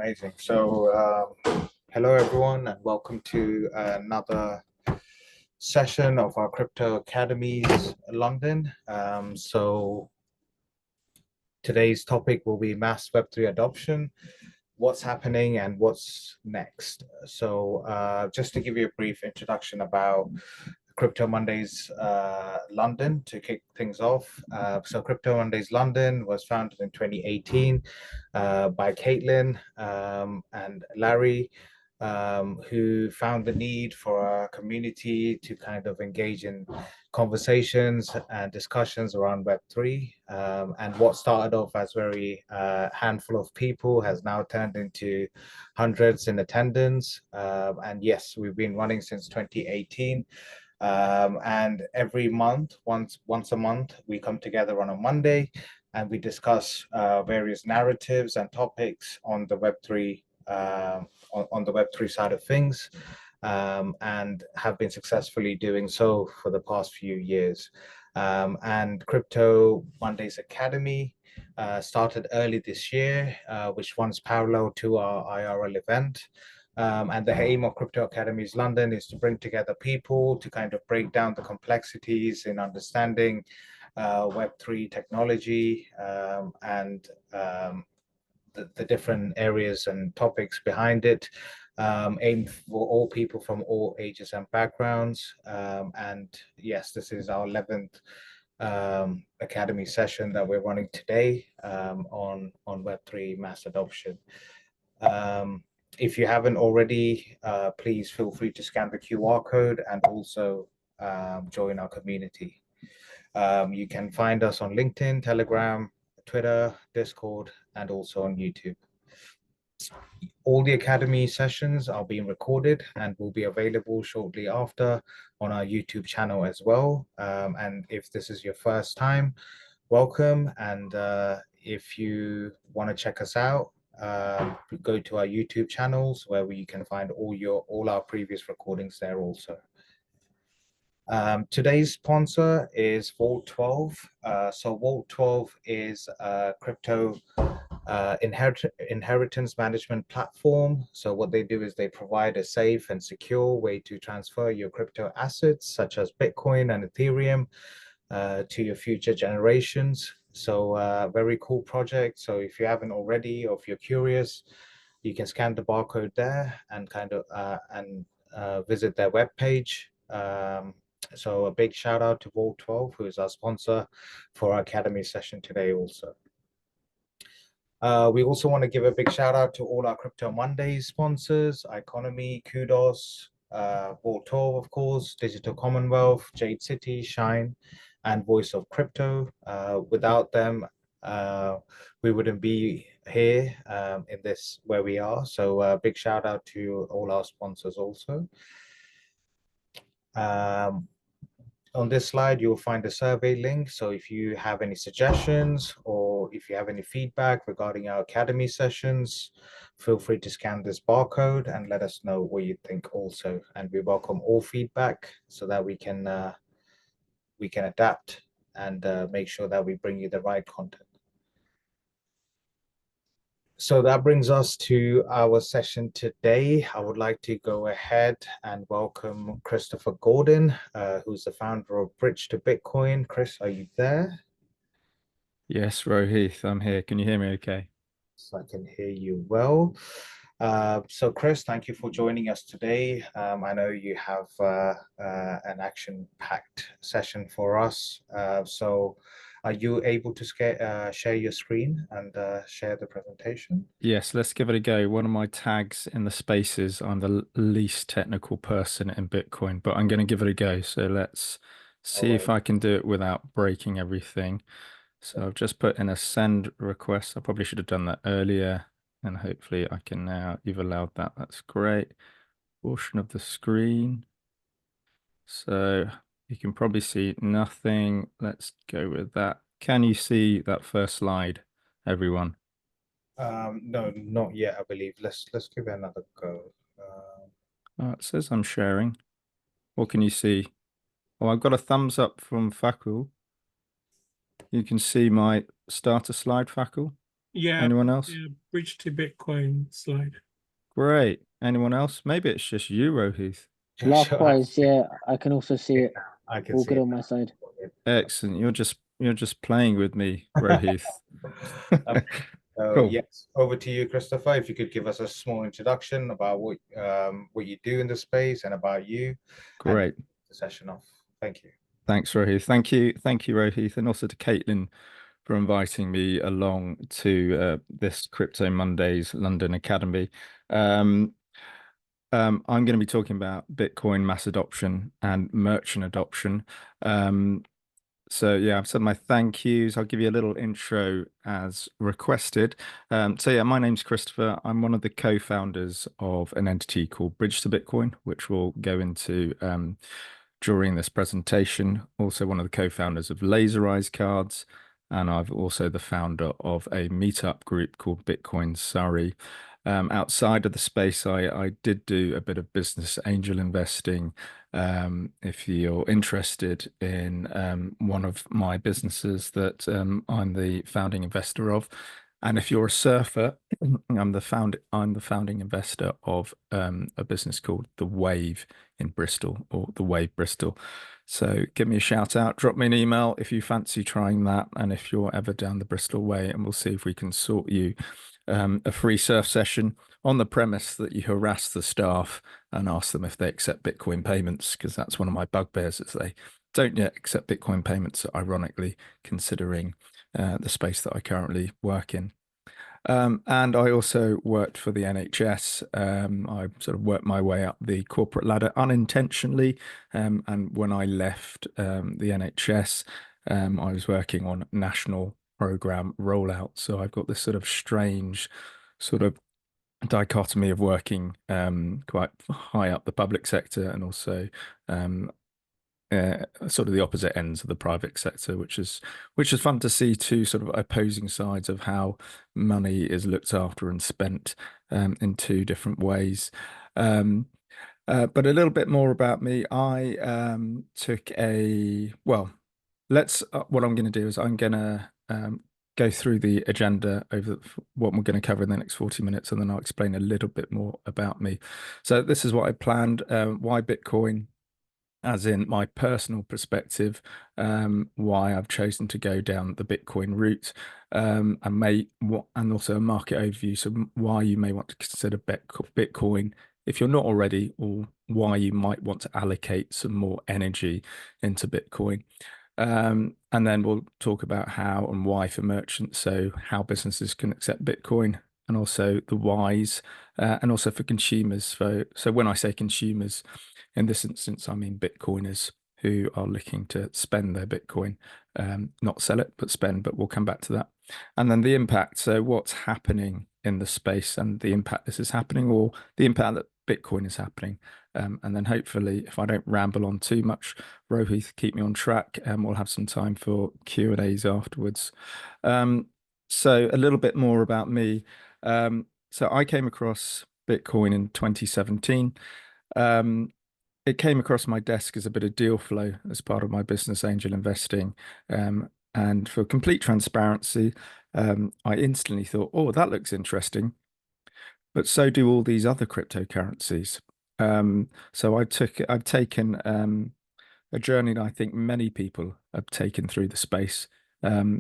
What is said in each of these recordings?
Amazing. So, hello everyone, and welcome to another session of our Crypto Academies London. So today's topic will be mass Web3 adoption, what's happening and what's next. So just to give you a brief introduction about Crypto Mondays London to kick things off. So Crypto Mondays London was founded in 2018 by Caitlin and Larry, who found the need for a community to kind of engage in conversations and discussions around Web3. And what started off as very handful of people has now turned into hundreds in attendance. And yes, we've been running since 2018. And every month, once a month, we come together on a Monday and we discuss various narratives and topics on the Web3 on the Web3 side of things, and have been successfully doing so for the past few years. And Crypto Mondays Academy started early this year, which runs parallel to our IRL event. And the aim of Crypto Academies London is to bring together people to kind of break down the complexities in understanding Web3 technology, and the different areas and topics behind it, aimed for all people from all ages and backgrounds. And yes, this is our 11th Academy session that we're running today on Web3 mass adoption. If you haven't already, please feel free to scan the QR code and also join our community. You can find us on LinkedIn, Telegram, Twitter, Discord, and also on YouTube. All the Academy sessions are being recorded and will be available shortly after on our YouTube channel as well. And if this is your first time, welcome. And if you want to check us out, go to our YouTube channels where you can find all our previous recordings there also. Today's sponsor is Vault 12. So Vault 12 is a crypto inheritance management platform. So what they do is they provide a safe and secure way to transfer your crypto assets such as Bitcoin and Ethereum to your future generations. So very cool project. So if you haven't already, or if you're curious, you can scan the barcode there and kind of visit their webpage. So a big shout out to Vault 12, who is our sponsor for our Academy session today also. We also want to give a big shout out to all our Crypto Mondays sponsors, Economy, Kudos, Vault 12, of course, Digital Commonwealth, Jade City, Shine, and Voice of Crypto. Without them, we wouldn't be here in this where we are. So big shout out to all our sponsors also. On this slide, you'll find a survey link. So if you have any suggestions or if you have any feedback regarding our Academy sessions, feel free to scan this barcode and let us know what you think also. And we welcome all feedback so that we can adapt and make sure that we bring you the right content. So that brings us to our session today. I would like to go ahead and welcome Christopher Gordon, who's the founder of Bridge to Bitcoin. Chris, are you there? Yes, Rohith, I'm here. Can you hear me okay? So I can hear you well. So Chris, thank you for joining us today. I know you have an action-packed session for us. So are you able to share your screen and share the presentation? Yes, let's give it a go. One of my tags in the spaces, I'm the least technical person in Bitcoin, but I'm going to give it a go. So let's see if I can do it without breaking everything. So I've just put in a send request. I probably should have done that earlier, and hopefully I can now. You've allowed that. That's great. Portion of the screen. So you can probably see nothing. Let's go with that. Can you see that first slide, everyone? No, not yet, I believe. Let's give it another go. It says I'm sharing. What can you see? Oh, I've got a thumbs up from Fakul. You can see my starter slide, Fakul. Yeah, Anyone else? yeah, bridge to Bitcoin slide. Great. Anyone else? Maybe it's just you, Rohith. Sure, Likewise, yeah, I can also see it. I can All see good it. on my side. Excellent. You're just playing with me, Rohith. Okay. So Cool. yes, over to you, Christopher. If you could give us a small introduction about what you do in the space and about you, and Great. the session off. Thank you. Thanks, Rohith. Thank you, Rohith, and also to Caitlin for inviting me along to this Crypto Mondays London Academy. Um, I'm going to be talking about Bitcoin mass adoption and merchant adoption. So yeah, I've said my thank yous. I'll give you a little intro as requested. So yeah, my name's Christopher. I'm one of the co-founders of an entity called Bridge to Bitcoin, which we'll go into during this presentation. Also one of the co-founders of Laserized Cards, and I've also the founder of a meetup group called Bitcoin Surrey. Outside of the space, I did do a bit of business angel investing. If you're interested in one of my businesses that I'm the founding investor of, and if you're a surfer, I'm the founding investor of a business called The Wave in Bristol, or The Wave Bristol. So give me a shout out, drop me an email if you fancy trying that, and if you're ever down the Bristol way, and we'll see if we can sort you a free surf session on the premise that you harass the staff and ask them if they accept Bitcoin payments, because that's one of my bugbears, is they don't yet accept Bitcoin payments, ironically, considering the space that I currently work in. And I also worked for the NHS. I sort of worked my way up the corporate ladder unintentionally. And when I left the NHS, I was working on national program rollout. So I've got this sort of strange sort of dichotomy of working quite high up the public sector and also um, sort of the opposite ends of the private sector, which is fun to see two sort of opposing sides of how money is looked after and spent in two different ways. But a little bit more about me. I took a Let's. What I'm going to do is I'm going to go through the agenda over what we're going to cover in the next 40 minutes, and then I'll explain a little bit more about me. So this is what I planned. Why Bitcoin? As in my personal perspective, why I've chosen to go down the Bitcoin route, and also a market overview, so why you may want to consider Bitcoin if you're not already, or why you might want to allocate some more energy into Bitcoin. And then we'll talk about how and why for merchants, so how businesses can accept Bitcoin, and also the whys, and also for consumers. So when I say consumers, in this instance, I mean Bitcoiners who are looking to spend their Bitcoin, not sell it, but spend, but we'll come back to that. And then the impact. So what's happening in the space and the impact this is happening, or the impact that Bitcoin is happening. And then hopefully, if I don't ramble on too much, Rohith, keep me on track, and we'll have some time for Q&As afterwards. So a little bit more about me. So I came across Bitcoin in 2017. It came across my desk as a bit of deal flow as part of my business angel investing. And for complete transparency, I instantly thought, oh, that looks interesting. But so do all these other cryptocurrencies. So I've taken a journey that I think many people have taken through the space,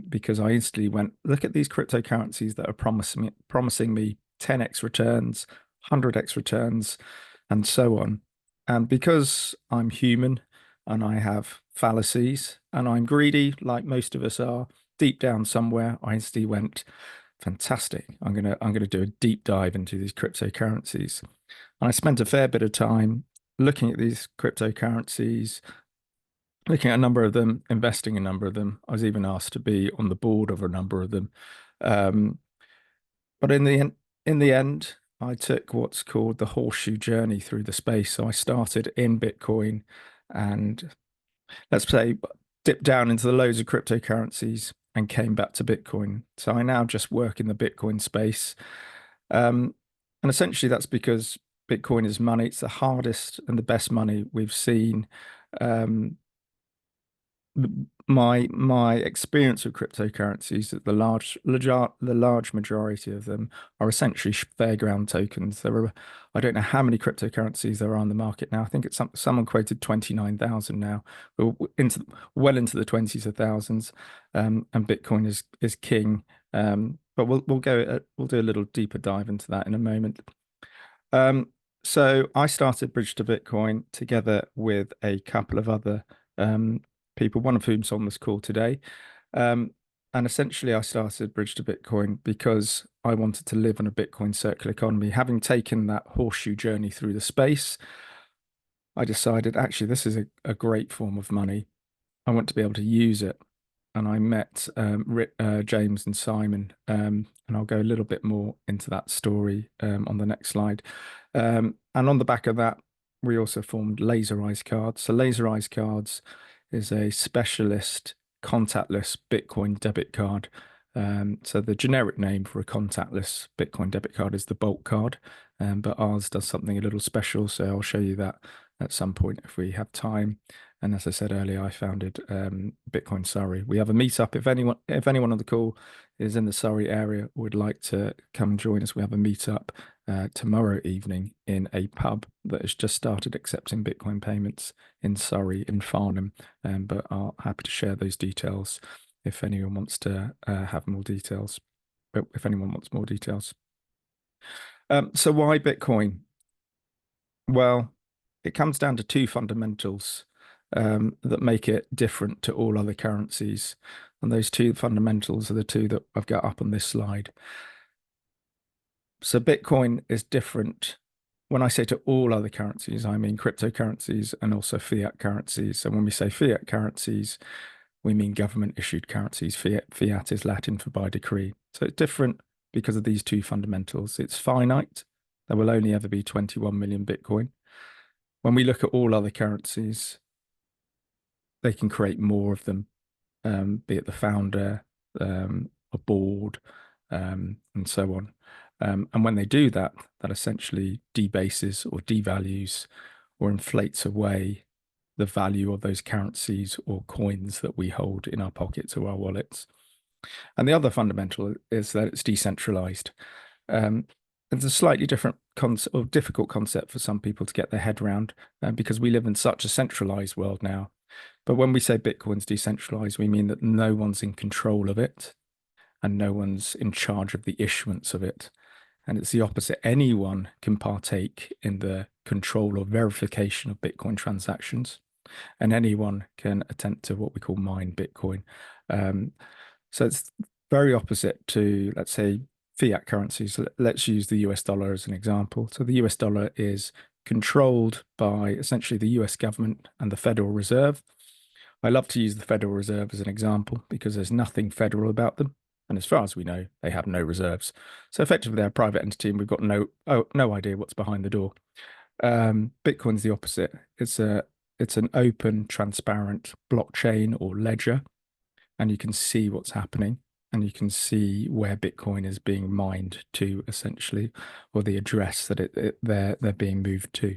because I instantly went, look at these cryptocurrencies that are promising me 10x returns, 100x returns, and so on. And because I'm human and I have fallacies and I'm greedy, like most of us are, deep down somewhere, I instantly went, fantastic. I'm gonna do a deep dive into these cryptocurrencies. And I spent a fair bit of time looking at these cryptocurrencies, looking at a number of them, investing in a number of them. I was even asked to be on the board of a number of them. But in the end, I took what's called the horseshoe journey through the space. So I started in Bitcoin and, let's say, dipped down into the loads of cryptocurrencies and came back to Bitcoin. So I now just work in the Bitcoin space. And essentially that's because Bitcoin is money. It's the hardest and the best money we've seen. my experience with cryptocurrencies, that the large majority of them are essentially fairground tokens. I don't know how many cryptocurrencies there are on the market now. I think it's someone quoted 29,000 now. We're well into the 20s of thousands, and Bitcoin is king. But we'll do a little deeper dive into that in a moment. So I started Bridge to Bitcoin together with a couple of other people, one of whom's on this call today. And essentially, I started Bridge to Bitcoin because I wanted to live in a Bitcoin circular economy. Having taken that horseshoe journey through the space, I decided, actually, this is a great form of money. I want to be able to use it. And I met James and Simon, and I'll go a little bit more into that story on the next slide. And on the back of that, we also formed Laser Eyes Cards. So Laser Eyes Cards is a specialist contactless Bitcoin debit card. So the generic name for a contactless Bitcoin debit card is the Bolt card, but ours does something a little special. So I'll show you that at some point if we have time. And as I said earlier, I founded Bitcoin Surrey. We have a meetup. If anyone on the call is in the Surrey area, would like to come and join us, we have a meetup tomorrow evening in a pub that has just started accepting Bitcoin payments in Surrey, in Farnham. But I'm happy to share those details if anyone wants to have more details. If anyone wants more details. So why Bitcoin? Well, it comes down to two fundamentals that make it different to all other currencies. And those two fundamentals are the two that I've got up on this slide. So Bitcoin is different. When I say to all other currencies, I mean cryptocurrencies and also fiat currencies. So when we say fiat currencies, we mean government issued currencies. Fiat is Latin for by decree. So it's different because of these two fundamentals. It's finite. There will only ever be 21 million Bitcoin. When we look at all other currencies, they can create more of them, be it the founder, a board, and so on. And when they do that, that essentially debases or devalues or inflates away the value of those currencies or coins that we hold in our pockets or our wallets. And the other fundamental is that it's decentralized. It's a slightly different or difficult concept for some people to get their head around because we live in such a centralized world now. But when we say Bitcoin's decentralized, we mean that no one's in control of it and no one's in charge of the issuance of it. And it's the opposite. Anyone can partake in the control or verification of Bitcoin transactions, and anyone can attempt to what we call mine Bitcoin. So it's very opposite to, let's say, fiat currencies. Let's use the US dollar as an example. So the US dollar is controlled by essentially the US government and the Federal Reserve. I love to use the Federal Reserve as an example because there's nothing federal about them. And as far as we know, they have no reserves. So effectively, they're a private entity and we've got no idea what's behind the door. Bitcoin's the opposite. It's an open, transparent blockchain or ledger, and you can see what's happening and you can see where Bitcoin is being mined to, essentially, or the address that they're being moved to.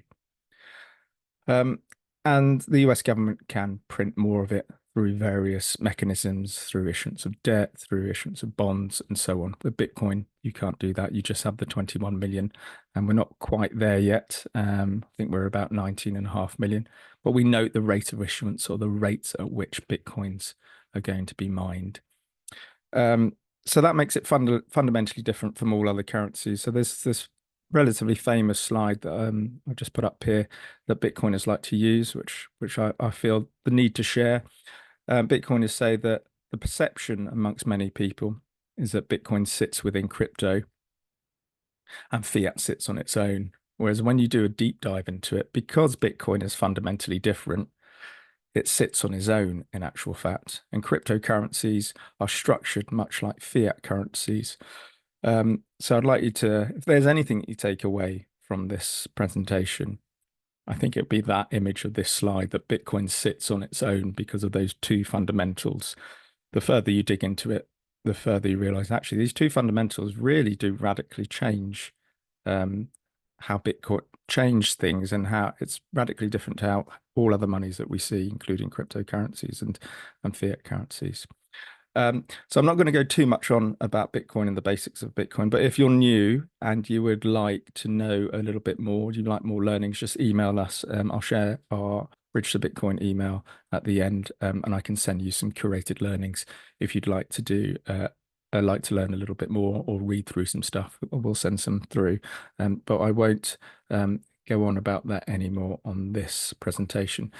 And the US government can print more of it through various mechanisms, through issuance of debt, through issuance of bonds, and so on. With Bitcoin, you can't do that. You just have the 21 million, and we're not quite there yet. I think we're about 19.5 million, but we note the rate of issuance or the rates at which Bitcoins are going to be mined. So that makes it fundamentally different from all other currencies. So there's this relatively famous slide that I've just put up here that Bitcoiners like to use, which I feel the need to share. Bitcoiners say that the perception amongst many people is that Bitcoin sits within crypto and fiat sits on its own. Whereas when you do a deep dive into it, because Bitcoin is fundamentally different, it sits on its own in actual fact. And cryptocurrencies are structured much like fiat currencies. So I'd like you to, if there's anything you take away from this presentation, I think it'd be that image of this slide, that Bitcoin sits on its own because of those two fundamentals. The further you dig into it, the further you realize actually these two fundamentals really do radically change how Bitcoin changed things and how it's radically different to how all other monies that we see, including cryptocurrencies and fiat currencies. So I'm not going to go too much on about Bitcoin and the basics of Bitcoin, but if you're new and you would like to know a little bit more, you'd like more learnings, just email us. I'll share our Bridge to Bitcoin email at the end, and I can send you some curated learnings if you'd like to do like to learn a little bit more or read through some stuff. We'll send some through, but I won't go on about that anymore on this presentation.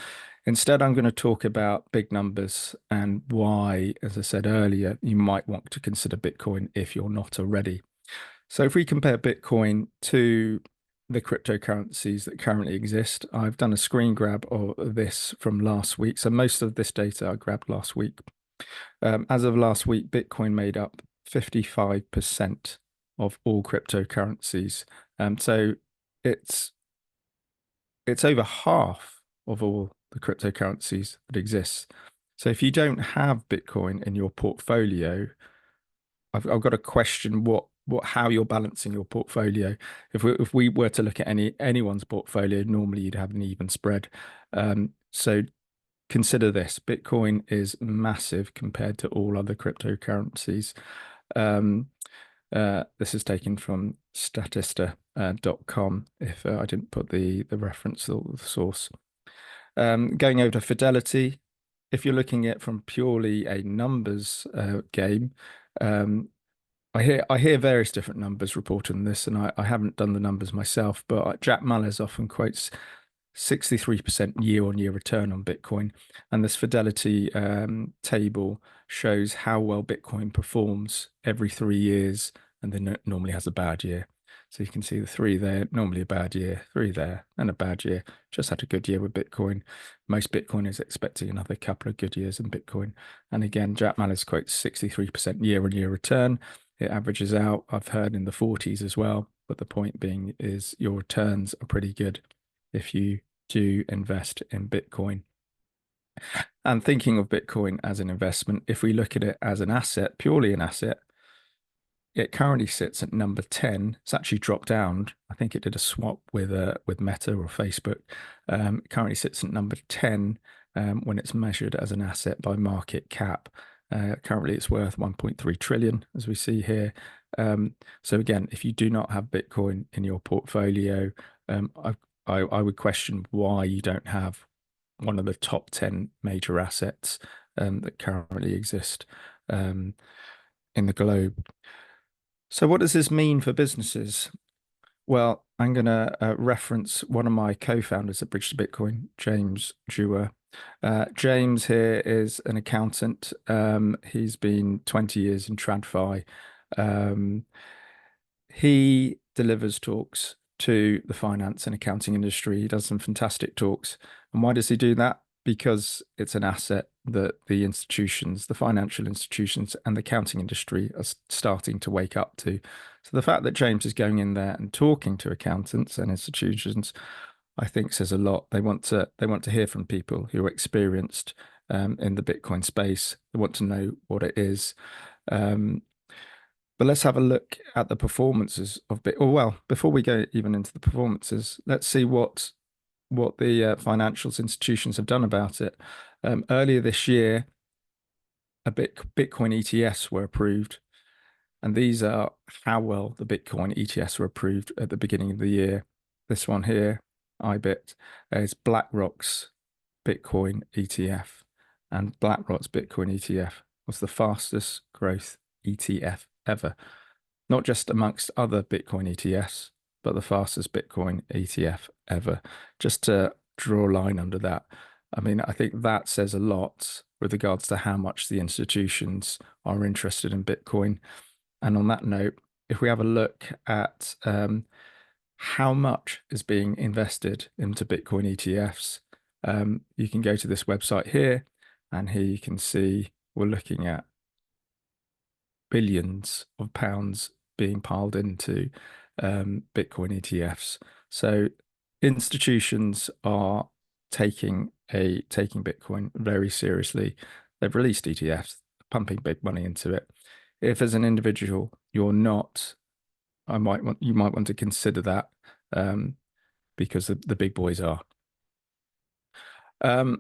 Instead, I'm going to talk about big numbers and why, as I said earlier, you might want to consider Bitcoin if you're not already. So if we compare Bitcoin to the cryptocurrencies that currently exist, I've done a screen grab of this from last week. So most of this data I grabbed last week. As of last week, Bitcoin made up 55% of all cryptocurrencies. So it's over half of all the cryptocurrencies that exist. So if you don't have Bitcoin in your portfolio, I've got to question how you're balancing your portfolio. If we were to look at anyone's portfolio, normally you'd have an even spread. So consider this: Bitcoin is massive compared to all other cryptocurrencies. This is taken from statista.com. If I didn't put the reference or the source. Going over to Fidelity, if you're looking at from purely a numbers game, I hear various different numbers reported on this, and I haven't done the numbers myself, but Jack Mallers often quotes 63% year-on-year return on Bitcoin, and this Fidelity table shows how well Bitcoin performs every 3 years, and then it normally has a bad year. So you can see the 3 there, normally a bad year, 3 there, and a bad year. Just had a good year with Bitcoin. Most Bitcoiners expecting another couple of good years in Bitcoin. And again, Jack Mallers quotes 63% year-on-year return. It averages out, I've heard, in the 40s as well. But the point being is your returns are pretty good if you do invest in Bitcoin. And thinking of Bitcoin as an investment, if we look at it as an asset, purely an asset, it currently sits at number 10. It's actually dropped down. I think it did a swap with Meta or Facebook. It currently sits at number 10 when it's measured as an asset by market cap. Currently, it's worth 1.3 trillion, as we see here. So again, if you do not have Bitcoin in your portfolio, I would question why you don't have one of the top 10 major assets that currently exist in the globe. So what does this mean for businesses? Well, I'm going to reference one of my co-founders at Bridge to Bitcoin, James Dewar. James here is an accountant. He's been 20 years in TradFi. He delivers talks to the finance and accounting industry. He does some fantastic talks. And why does he do that? Because it's an asset that the institutions, the financial institutions and the accounting industry are starting to wake up to. So the fact that James is going in there and talking to accountants and institutions, I think says a lot. They want to hear from people who are experienced in the Bitcoin space. They want to know what it is. But let's have a look at the performances of Bitcoin. Well, before we go even into the performances, let's see what the financial institutions have done about it. Earlier this year, Bitcoin ETFs were approved, and these are how well the Bitcoin ETFs were approved at the beginning of the year. This one here, IBIT, is BlackRock's Bitcoin ETF, and BlackRock's Bitcoin ETF was the fastest growth ETF ever, not just amongst other Bitcoin ETFs, but the fastest Bitcoin ETF ever. Just to draw a line under that, I mean, I think that says a lot with regards to how much the institutions are interested in Bitcoin. And on that note, if we have a look at how much is being invested into Bitcoin ETFs, you can go to this website here, and here you can see we're looking at billions of pounds being piled into Bitcoin ETFs. So institutions are taking Bitcoin very seriously. They've released ETFs, pumping big money into it. If as an individual you're not, you might want to consider that. because the big boys are. And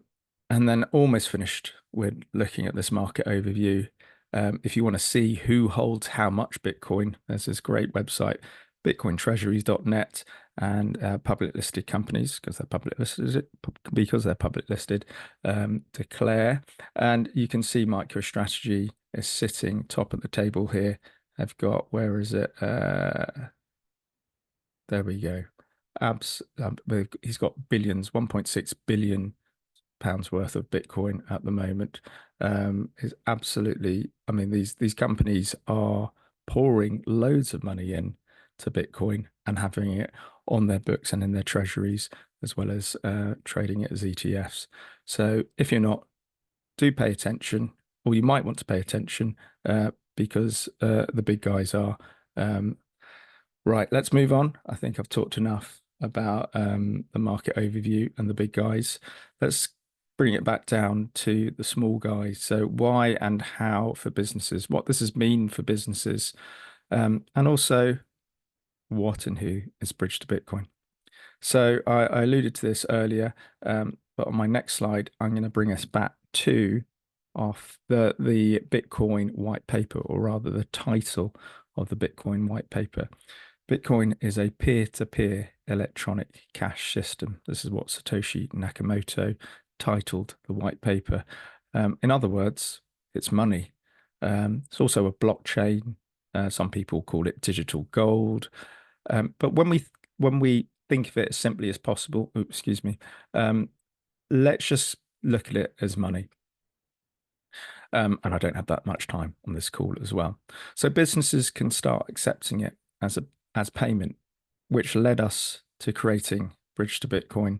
then almost finished, we're looking at this market overview. If you want to see who holds how much Bitcoin, there's this great website, bitcointreasuries.net, and public listed companies, because they're public listed, declare. And you can see MicroStrategy is sitting top of the table here. I've got, where is it? There we go. He's got billions, 1.6 billion pounds worth of Bitcoin at the moment. Is absolutely, I mean, these companies are pouring loads of money in to Bitcoin and having it on their books and in their treasuries, as well as trading it as ETFs. So if you're not, do pay attention, or you might want to pay attention because the big guys are. Right, let's move on. I think I've talked enough about the market overview and the big guys. Let's bring it back down to the small guys. So why and how for businesses, what this has mean for businesses, and also what and who is Bridge to Bitcoin. So I alluded to this earlier, but on my next slide, I'm going to bring us back to the Bitcoin white paper, or rather the title of the Bitcoin white paper. Bitcoin is a peer-to-peer electronic cash system. This is what Satoshi Nakamoto titled the white paper. In other words, it's money. It's also a blockchain. Some people call it digital gold. But when we think of it as simply as possible, excuse me, let's just look at it as money. And I don't have that much time on this call as well. So businesses can start accepting it as payment, which led us to creating Bridge to Bitcoin.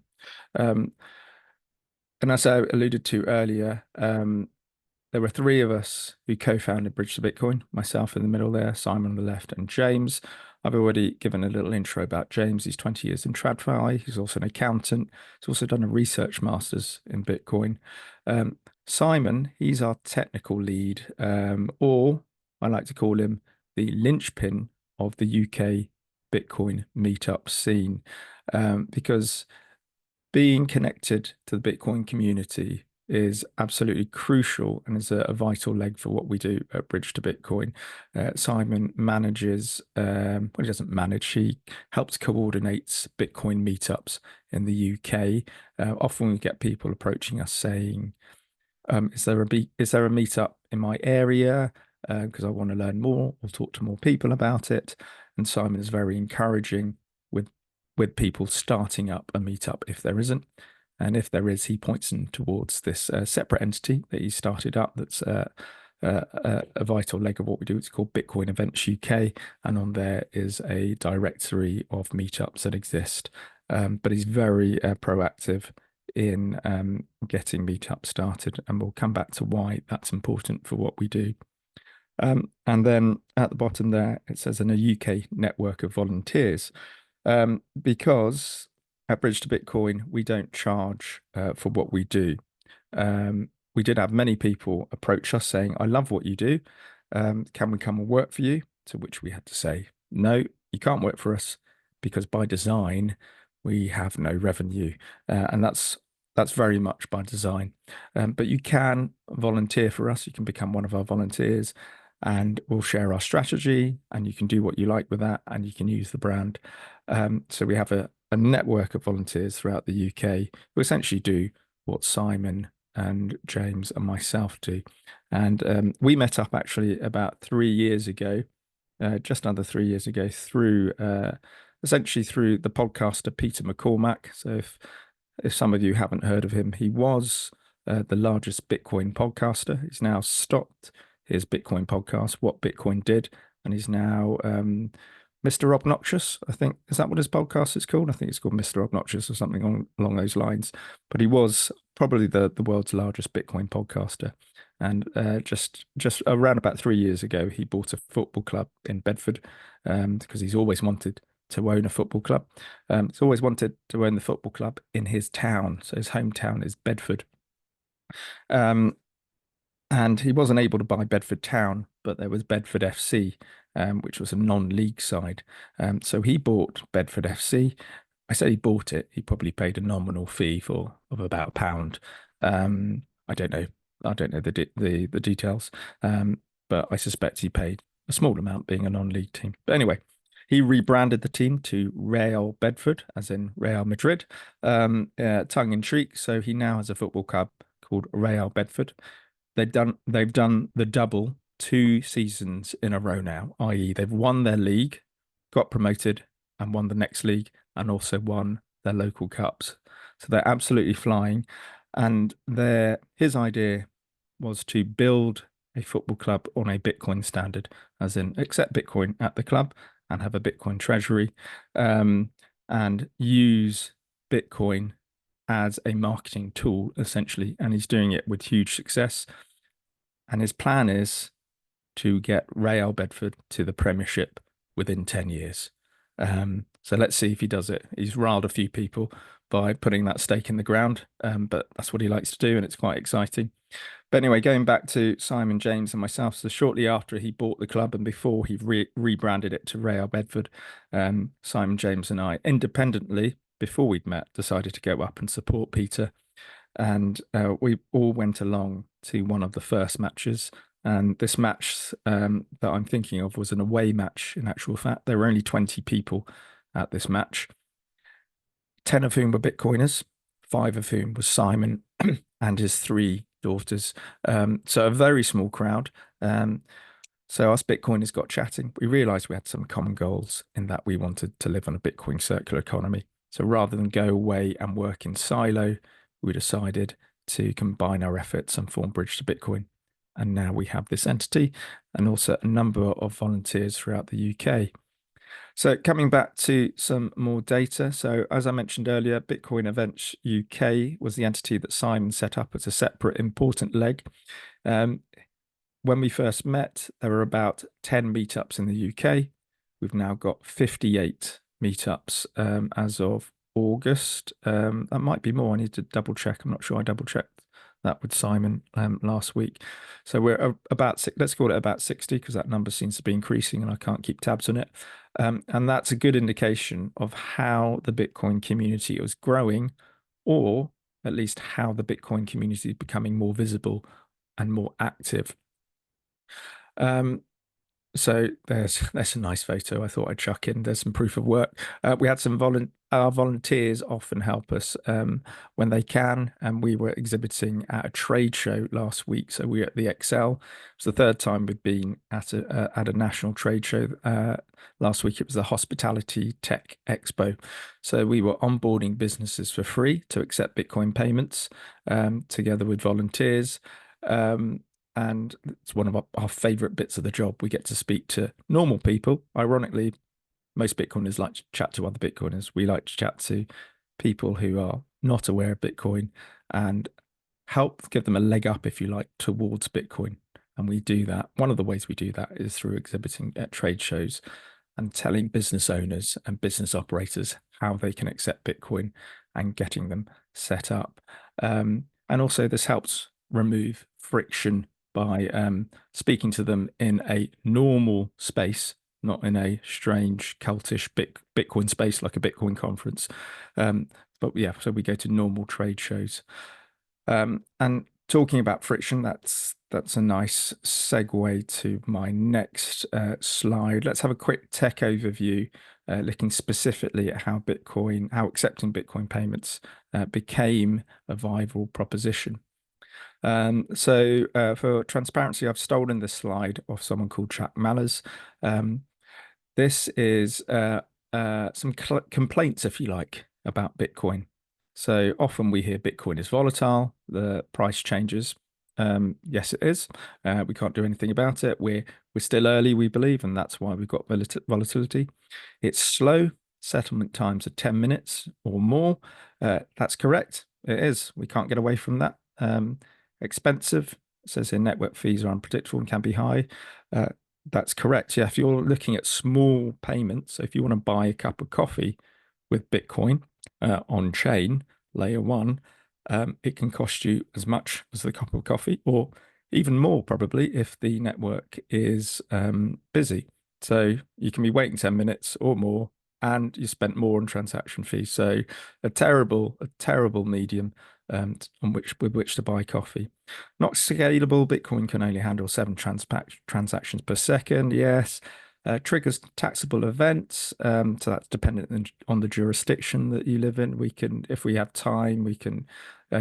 And as I alluded to earlier, there were three of us who co-founded Bridge to Bitcoin, myself in the middle there, Simon on the left, and James. I've already given a little intro about James. He's 20 years in TradFi. He's also an accountant. He's also done a research master's in Bitcoin. Simon, he's our technical lead, or I like to call him the linchpin of the UK Bitcoin meetup scene, because being connected to the Bitcoin community is absolutely crucial and is a vital leg for what we do at Bridge to Bitcoin. Simon manages, well, he doesn't manage, he helps coordinates Bitcoin meetups in the UK. Often we get people approaching us saying, is there a meetup in my area? Because I want to learn more or talk to more people about it. And Simon is very encouraging with people starting up a meetup if there isn't. And if there is, he points them towards this separate entity that he started up that's a vital leg of what we do. It's called Bitcoin Events UK. And on there is a directory of meetups that exist. But he's very proactive in getting meetups started. And we'll come back to why that's important for what we do. And then at the bottom there, it says in a UK network of volunteers. Because at Bridge to Bitcoin, we don't charge for what we do. We did have many people approach us saying, I love what you do. Can we come and work for you? To which we had to say, no, you can't work for us because by design, we have no revenue. And that's very much by design. But you can volunteer for us. You can become one of our volunteers and we'll share our strategy and you can do what you like with that and you can use the brand. So we have a network of volunteers throughout the UK who essentially do what Simon and James and myself do. And we met up actually about 3 years ago, just under 3 years ago, through essentially through the podcaster Peter McCormack. So if some of you haven't heard of him, he was the largest Bitcoin podcaster. He's now stopped his Bitcoin podcast, What Bitcoin Did, and he's now Mr. Obnoxious, I think. Is that what his podcast is called? I think it's called Mr. Obnoxious or something along those lines. But he was probably the world's largest Bitcoin podcaster. And just around about 3 years ago, he bought a football club in Bedford because he's always wanted to own a football club. He's always wanted to own the football club in his town. So his hometown is Bedford. And he wasn't able to buy Bedford Town, but there was Bedford FC, which was a non-league side. So he bought Bedford FC, I said he bought it. He probably paid a nominal fee of about £1. I don't know. I don't know the details. But I suspect he paid a small amount, being a non-league team. But anyway, he rebranded the team to Real Bedford, as in Real Madrid, tongue in cheek. So he now has a football club called Real Bedford. They've done the double 2 seasons in a row now, i.e., they've won their league, got promoted, and won the next league, and also won their local cups. So they're absolutely flying. And his idea was to build a football club on a Bitcoin standard, as in accept Bitcoin at the club and have a Bitcoin treasury, and use Bitcoin as a marketing tool, essentially. And he's doing it with huge success. And his plan is to get Real Bedford to the Premiership within 10 years. So let's see if he does it. He's riled a few people by putting that stake in the ground, but that's what he likes to do, and it's quite exciting. But anyway, going back to Simon James and myself, so shortly after he bought the club and before he rebranded it to Real Bedford, Simon James and I, independently, before we'd met, decided to go up and support Peter. And we all went along to one of the first matches. And this match that I'm thinking of was an away match, in actual fact. There were only 20 people at this match, 10 of whom were Bitcoiners, 5 of whom was Simon and his 3 daughters. So a very small crowd. So us Bitcoiners got chatting. We realized we had some common goals in that we wanted to live on a Bitcoin circular economy. So rather than go away and work in silo, we decided to combine our efforts and form Bridge to Bitcoin. And now we have this entity and also a number of volunteers throughout the UK. So coming back to some more data. So as I mentioned earlier, Bitcoin Events UK was the entity that Simon set up as a separate important leg. When we first met, there were about 10 meetups in the UK. We've now got 58 meetups as of August. That might be more. I need to double check. I'm not sure I double checked that with Simon last week. So we're about, let's call it about 60, because that number seems to be increasing and I can't keep tabs on it. And that's a good indication of how the Bitcoin community is growing, or at least how the Bitcoin community is becoming more visible and more active. So there's a nice photo I thought I'd chuck in. There's some proof of work. We had some our volunteers often help us when they can, and we were exhibiting at a trade show last week. So we were at the Excel. It's the 3rd time we've been at a national trade show. Last week it was the Hospitality Tech Expo. So we were onboarding businesses for free to accept Bitcoin payments together with volunteers. And it's one of our favorite bits of the job. We get to speak to normal people. Ironically, most Bitcoiners like to chat to other Bitcoiners. We like to chat to people who are not aware of Bitcoin and help give them a leg up, if you like, towards Bitcoin. And we do that. One of the ways we do that is through exhibiting at trade shows and telling business owners and business operators how they can accept Bitcoin and getting them set up. And also this helps remove friction by speaking to them in a normal space, not in a strange cultish Bitcoin space like a Bitcoin conference. But yeah, so we go to normal trade shows. And talking about friction, that's a nice segue to my next slide. Let's have a quick tech overview, looking specifically at how accepting Bitcoin payments became a viable proposition. So for transparency, I've stolen this slide off someone called Chuck Mallers. This is some complaints, if you like, about Bitcoin. So often we hear Bitcoin is volatile, the price changes. Yes, it is. We can't do anything about it. We're still early, we believe, and that's why we've got volatility. It's slow. Settlement times are 10 minutes or more. That's correct. It is. We can't get away from that. Expensive. It says here network fees are unpredictable and can be high. That's correct. Yeah, if you're looking at small payments, so if you want to buy a cup of coffee with Bitcoin on chain, layer 1, it can cost you as much as the cup of coffee, or even more probably if the network is busy. So you can be waiting 10 minutes or more, and you spent more on transaction fees. So a terrible medium with which to buy coffee. Not scalable. Bitcoin can only handle 7 transactions per second. Yes. Triggers taxable events. So that's dependent on the jurisdiction that you live in. We can, if we have time, we can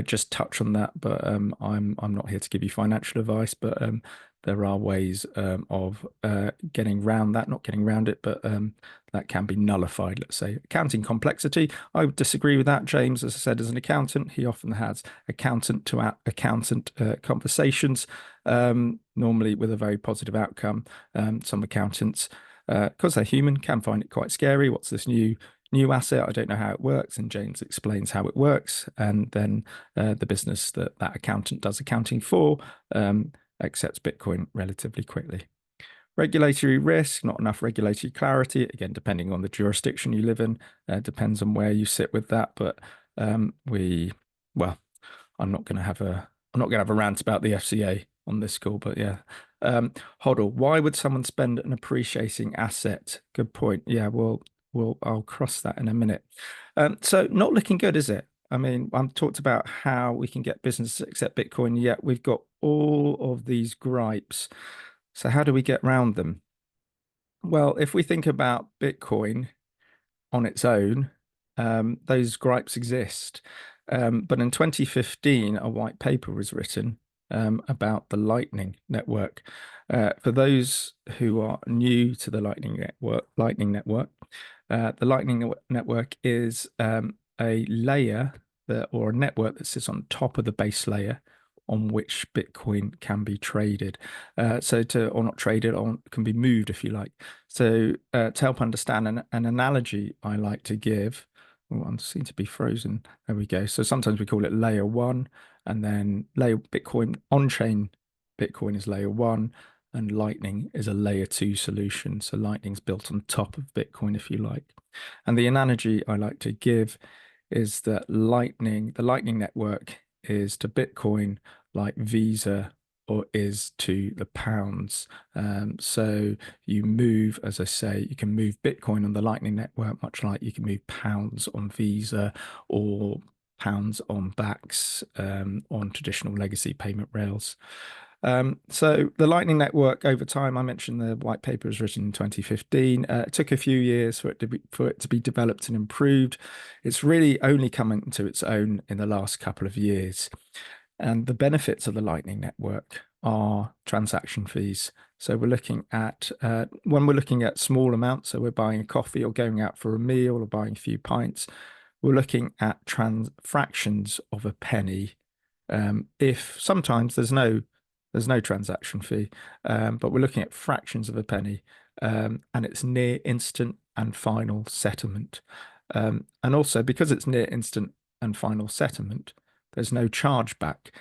just touch on that. But I'm not here to give you financial advice. But there are ways of getting around that, not getting around it, but that can be nullified, let's say. Accounting complexity, I would disagree with that. James, as I said, as an accountant, he often has accountant to accountant conversations, normally with a very positive outcome. Some accountants, because they're human, can find it quite scary. What's this new asset? I don't know how it works. And James explains how it works. And then the business that accountant does accounting for accepts Bitcoin relatively quickly. Regulatory risk, not enough regulatory clarity. Again, depending on the jurisdiction you live in, depends on where you sit with that. But I'm not going to have a rant about the FCA on this call. But yeah, Hoddle, why would someone spend an appreciating asset? Good point. Yeah, well, I'll cross that in a minute. So not looking good, is it? I mean, I've talked about how we can get businesses to accept Bitcoin, yet we've got all of these gripes. So how do we get around them? Well, if we think about Bitcoin on its own, those gripes exist. But in 2015, a white paper was written about the Lightning Network. For those who are new to the Lightning Network, the Lightning Network is a layer or a network that sits on top of the base layer on which Bitcoin can be traded. Or not traded, or can be moved, if you like. So to help understand an analogy I like to give, I seem to be frozen. There we go. So sometimes we call it layer 1, and then layer Bitcoin on-chain Bitcoin is layer 1, and Lightning is a layer 2 solution. So Lightning's built on top of Bitcoin, if you like. And the analogy I like to give is that the Lightning Network is to Bitcoin like Visa or is to the pounds. So you move, as I say, you can move Bitcoin on the Lightning Network, much like you can move pounds on Visa or pounds on BACS on traditional legacy payment rails. So the Lightning Network over time, I mentioned the white paper was written in 2015. It took a few years for it to be developed and improved. It's really only coming into its own in the last couple of years. And the benefits of the Lightning Network are transaction fees. So we're looking at, when we're looking at small amounts, so we're buying a coffee or going out for a meal or buying a few pints, we're looking at fractions of a penny. If sometimes there's no transaction fee, but we're looking at fractions of a penny, and it's near instant and final settlement. And also because it's near instant and final settlement, there's no chargeback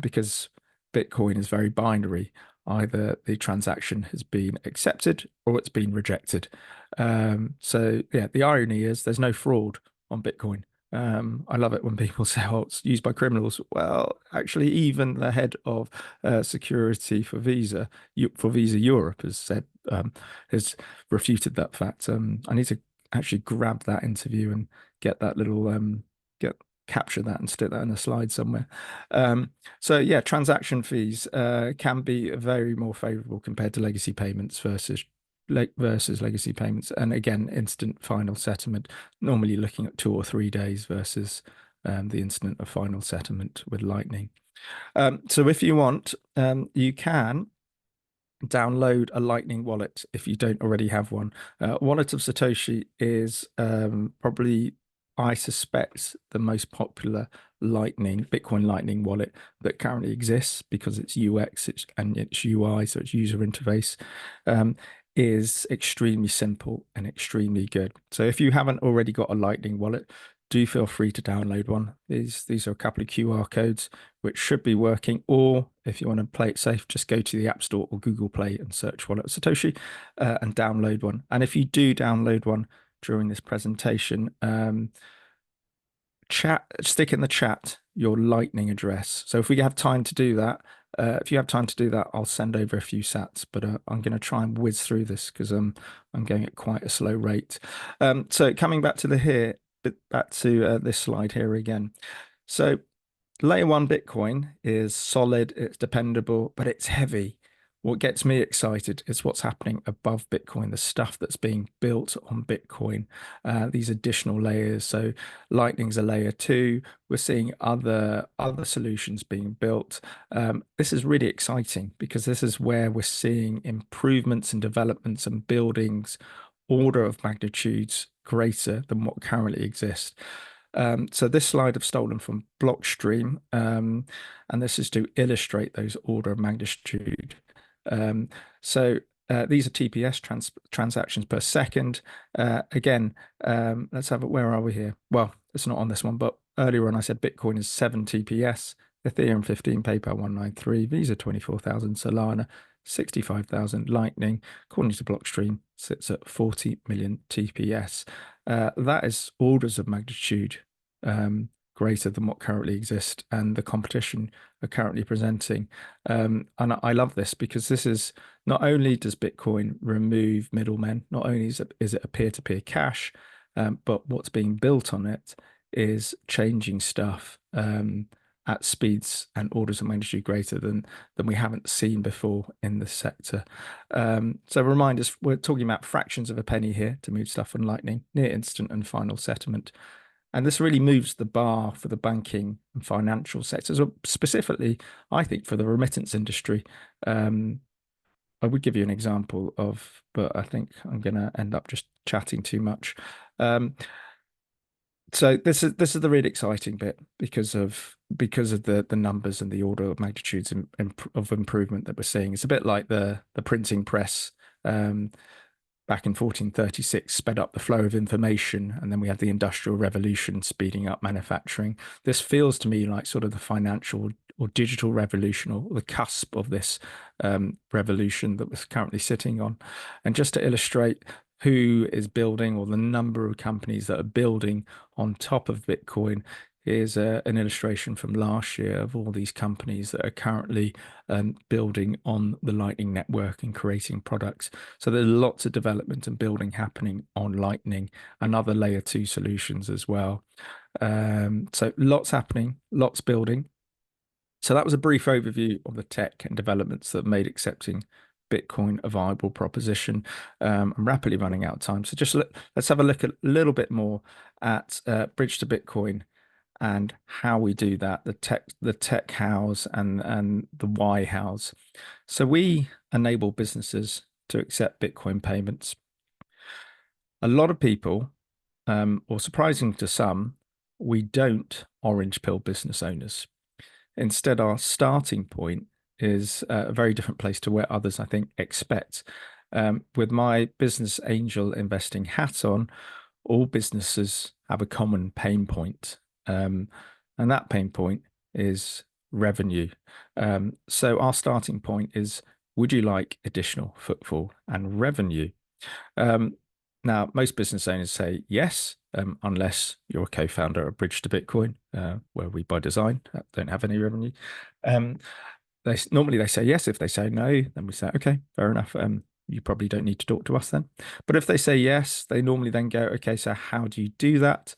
because Bitcoin is very binary. Either the transaction has been accepted or it's been rejected. So yeah, the irony is there's no fraud on Bitcoin. I love it when people say, oh, it's used by criminals. Well, actually, even the head of security for Visa Europe has said, has refuted that fact. I need to actually grab that interview and get that little, capture that and stick that in a slide somewhere. So yeah, transaction fees can be very more favorable compared to legacy payments versus legacy payments, and again, instant final settlement, normally looking at 2 or 3 days versus the instant of final settlement with Lightning. So if you want, you can download a Lightning wallet if you don't already have one. Wallet of Satoshi is probably, I suspect, the most popular Bitcoin Lightning wallet that currently exists, because its UX and its UI, so its user interface, is extremely simple and extremely good. So if you haven't already got a Lightning wallet, do feel free to download one. These are a couple of QR codes which should be working, or if you want to play it safe, just go to the App Store or Google Play and search Wallet of Satoshi and download one. And if you do download one during this presentation, stick in the chat your Lightning address. So if we have time to do that, If you have time to do that, I'll send over a few sats, but I'm going to try and whiz through this because I'm going at quite a slow rate. So coming back to this slide here again. So Layer 1 Bitcoin is solid, it's dependable, but it's heavy. What gets me excited is what's happening above Bitcoin, the stuff that's being built on Bitcoin, these additional layers. So Lightning's a layer 2. We're seeing other solutions being built. This is really exciting because this is where we're seeing improvements and developments and buildings order of magnitudes greater than what currently exists. So this slide I've stolen from Blockstream, and this is to illustrate those order of magnitude. So these are TPS transactions per second. Again, let's have it. Where are we here? Well, it's not on this one, but earlier on I said Bitcoin is 7 TPS, Ethereum 15, PayPal 193, Visa 24,000, Solana 65,000, Lightning, according to Blockstream, sits at 40 million TPS. That is orders of magnitude greater than what currently exists and the competition are currently presenting. And I love this because this is not only does Bitcoin remove middlemen, not only is it a peer-to-peer cash, but what's being built on it is changing stuff at speeds and orders of magnitude greater than we haven't seen before in the sector. So remind us, we're talking about fractions of a penny here to move stuff on Lightning, near instant and final settlement. And this really moves the bar for the banking and financial sectors, or specifically, I think, for the remittance industry. I would give you an example of, but I think I'm going to end up just chatting too much. So this is the really exciting bit because of the numbers and the order of magnitudes of improvement that we're seeing. It's a bit like the printing press. Back in 1436 sped up the flow of information, and then we had the Industrial Revolution speeding up manufacturing. This feels to me like sort of the financial or digital revolution, or the cusp of this revolution that we're currently sitting on. And just to illustrate who is building, or the number of companies that are building on top of Bitcoin, is an illustration from last year of all these companies that are currently building on the Lightning Network and creating products. So there's lots of development and building happening on Lightning and other layer 2 solutions as well. So lots happening, lots building. So that was a brief overview of the tech and developments that made accepting Bitcoin a viable proposition. I'm rapidly running out of time. So just let's have a look a little bit more at Bridge to Bitcoin and how we do that, the tech hows and the why hows. So we enable businesses to accept Bitcoin payments. A lot of people, or surprising to some, we don't orange pill business owners. Instead, our starting point is a very different place to where others, I think, expect. With my business angel investing hat on, all businesses have a common pain point. And that pain point is revenue. So our starting point is, would you like additional footfall and revenue? Now, most business owners say yes, unless you're a co-founder of Bridge to Bitcoin, where we, by design, don't have any revenue. Normally they say yes. If they say no, then we say, okay, fair enough. You probably don't need to talk to us then. But if they say yes, they normally then go, okay, so how do you do that?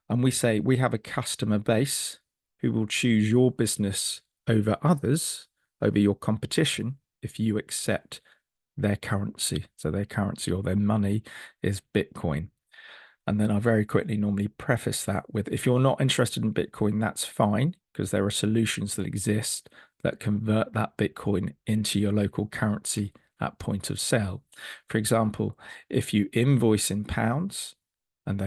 And we say, we have a customer base who will choose your business over others, over your competition, if you accept their currency. So their currency or their money is Bitcoin. And then I very quickly normally preface that with, if you're not interested in Bitcoin, that's fine, because there are solutions that exist that convert that Bitcoin into your local currency at point of sale. For example, if you invoice in pounds and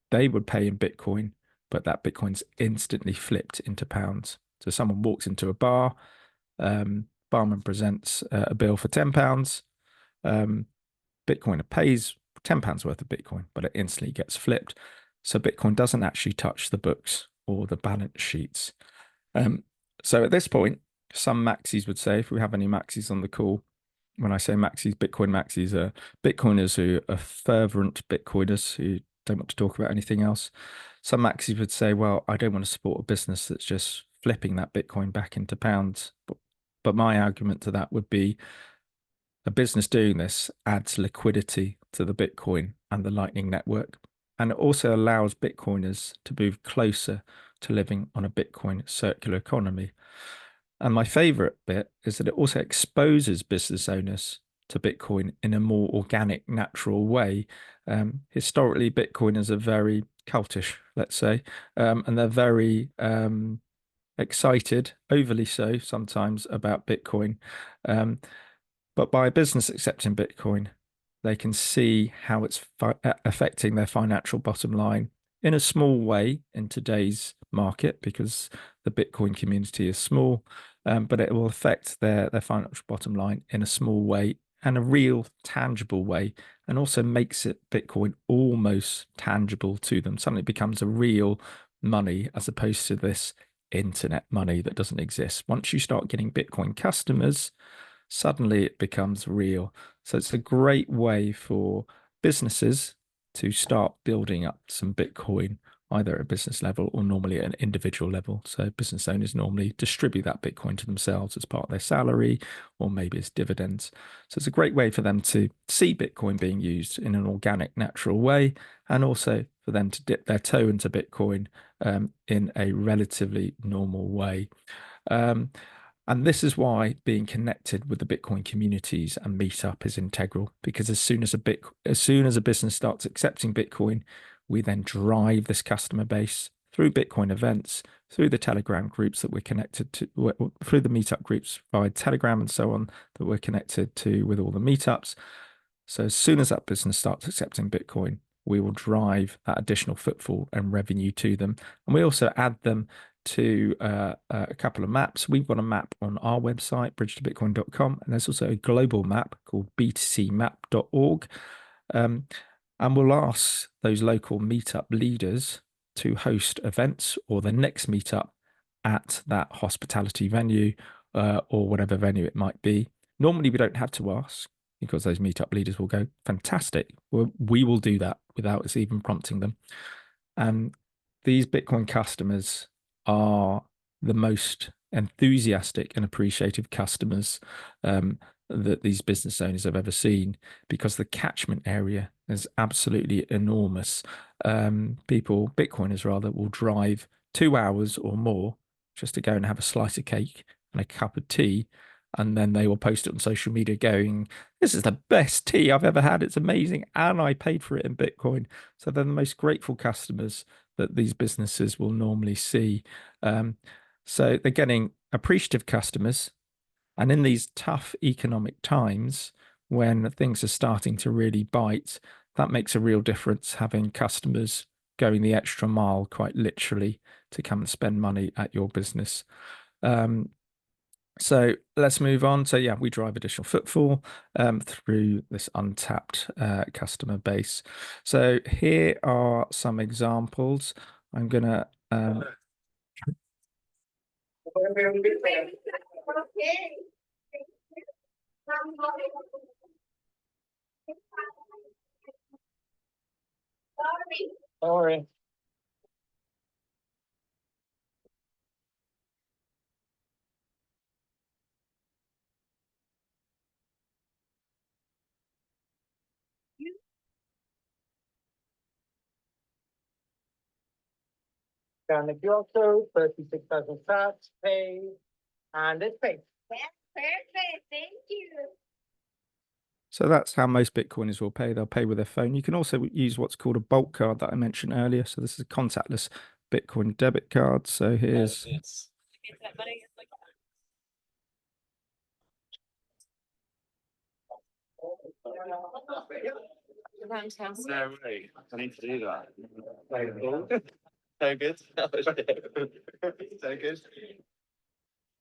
they would pay in Bitcoin, but that Bitcoin's instantly flipped into pounds. So someone walks into a bar, barman presents a bill for £10, Bitcoiner pays £10 worth of Bitcoin, but it instantly gets flipped. So Bitcoin doesn't actually touch the books or the balance sheets. So at this point, some maxis would say, if we have any maxis on the call, when I say maxis, Bitcoin maxis are Bitcoiners who are fervent Bitcoiners who don't want to talk about anything else. Some maxis would say, well, I don't want to support a business that's just flipping that Bitcoin back into pounds. But But my argument to that would be a business doing this adds liquidity to the Bitcoin and the Lightning Network. And it also allows Bitcoiners to move closer to living on a Bitcoin circular economy. And my favorite bit is that it also exposes business owners to Bitcoin in a more organic, natural way. Historically, Bitcoiners are very cultish, let's say, and they're very excited, overly so sometimes, about Bitcoin. But by a business accepting Bitcoin, they can see how it's affecting their financial bottom line in a small way in today's market, because the Bitcoin community is small, but it will affect their financial bottom line in a small way and a real tangible way, and also makes it Bitcoin almost tangible to them. Suddenly it becomes a real money as opposed to this internet money that doesn't exist. Once you start getting Bitcoin customers, suddenly it becomes real. So it's a great way for businesses to start building up some Bitcoin, either at a business level or normally at an individual level. So business owners normally distribute that Bitcoin to themselves as part of their salary, or maybe as dividends. So it's a great way for them to see Bitcoin being used in an organic, natural way, and also for them to dip their toe into Bitcoin in a relatively normal way. And this is why being connected with the Bitcoin communities and Meetup is integral, because as soon as a business starts accepting Bitcoin, we then drive this customer base through Bitcoin events, through the Telegram groups that we're connected to, through the Meetup groups via Telegram and so on that we're connected to with all the meetups. So as soon as that business starts accepting Bitcoin, we will drive that additional footfall and revenue to them. And we also add them to a couple of maps. We've got a map on our website, bridgetobitcoin.com, and there's also a global map called b2cmap.org. And we'll ask those local meetup leaders to host events or the next meetup at that hospitality venue or whatever venue it might be. Normally, we don't have to ask, because those meetup leaders will go, fantastic, we will do that without us even prompting them. And these Bitcoin customers are the most enthusiastic and appreciative customers that these business owners have ever seen, because the catchment area is absolutely enormous. Bitcoiners rather, will drive 2 hours or more just to go and have a slice of cake and a cup of tea, and then they will post it on social media going, this is the best tea I've ever had, it's amazing, and I paid for it in Bitcoin. So they're the most grateful customers that these businesses will normally see. So they're getting appreciative customers. And in these tough economic times, when things are starting to really bite, that makes a real difference, having customers going the extra mile, quite literally, to come and spend money at your business. So let's move on. So yeah, we drive additional footfall through this untapped customer base. So here are some examples. I'm gonna Sorry. Down the QR code, 36,000 sats, pay, and it's paid. That's perfect. Thank you. So that's how most Bitcoiners will pay. They'll pay with their phone. You can also use what's called a bulk card that I mentioned earlier. So this is a contactless Bitcoin debit card. So here's No way. I need to do that. So good. So good.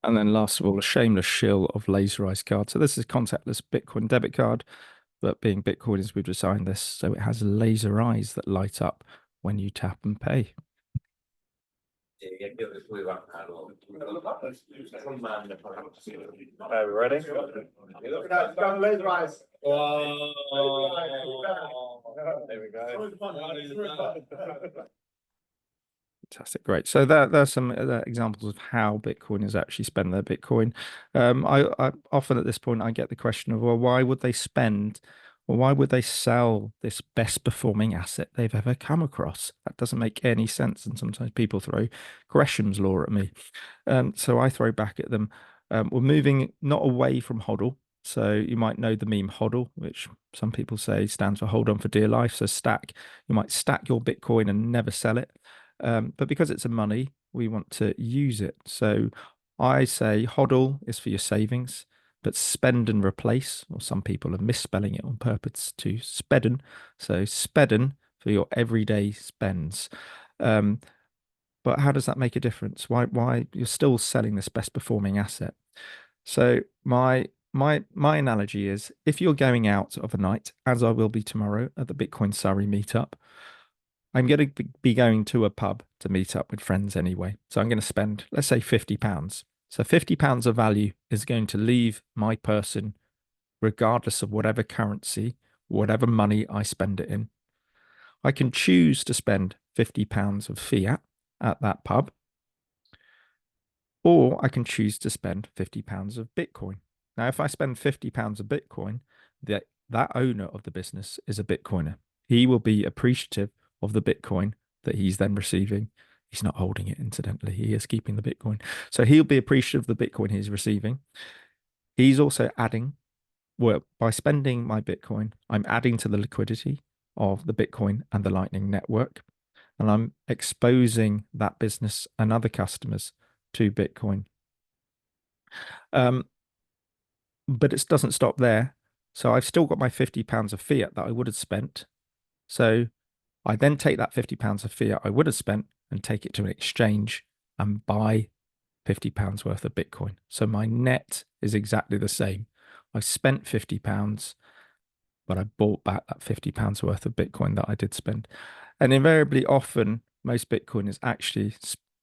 And then last of all, a shameless shill of laserized card. So this is a contactless Bitcoin debit card, but being Bitcoiners, we've designed this so it has laser eyes that light up when you tap and pay. Are we ready? Laser eyes. There we go. Fantastic, great. So there's some examples of how Bitcoiners actually spend their Bitcoin. I often at this point I get the question of, well, why would they spend, or why would they sell this best performing asset they've ever come across? That doesn't make any sense. And sometimes people throw Gresham's law at me. So I throw back at them. We're moving not away from HODL. So you might know the meme HODL, which some people say stands for hold on for dear life. So stack, you might stack your Bitcoin and never sell it. But because it's a money, we want to use it. So I say HODL is for your savings, but spend and replace, or some people are misspelling it on purpose to spedden. So spedden for your everyday spends. But how does that make a difference? Why you're still selling this best performing asset? So my analogy is, if you're going out of a night, as I will be tomorrow at the Bitcoin Surrey Meetup, I'm going to be going to a pub to meet up with friends anyway. So I'm going to spend, let's say, £50. So £50 of value is going to leave my person, regardless of whatever currency, whatever money I spend it in. I can choose to spend £50 of fiat at that pub, or I can choose to spend £50 of Bitcoin. Now, if I spend £50 of Bitcoin, that owner of the business is a Bitcoiner. He will be appreciative of the Bitcoin that he's then receiving. He's not holding it, incidentally. He is keeping the Bitcoin. So he'll be appreciative of the Bitcoin he's receiving. He's also adding, well, by spending my Bitcoin, I'm adding to the liquidity of the Bitcoin and the Lightning Network. And I'm exposing that business and other customers to Bitcoin. But it doesn't stop there. So I've still got my £50 of fiat that I would have spent. So I then take that £50 of fiat I would have spent and take it to an exchange and buy £50 worth of Bitcoin. So my net is exactly the same. I spent £50, but I bought back that £50 worth of Bitcoin that I did spend. And invariably, often, most Bitcoiners actually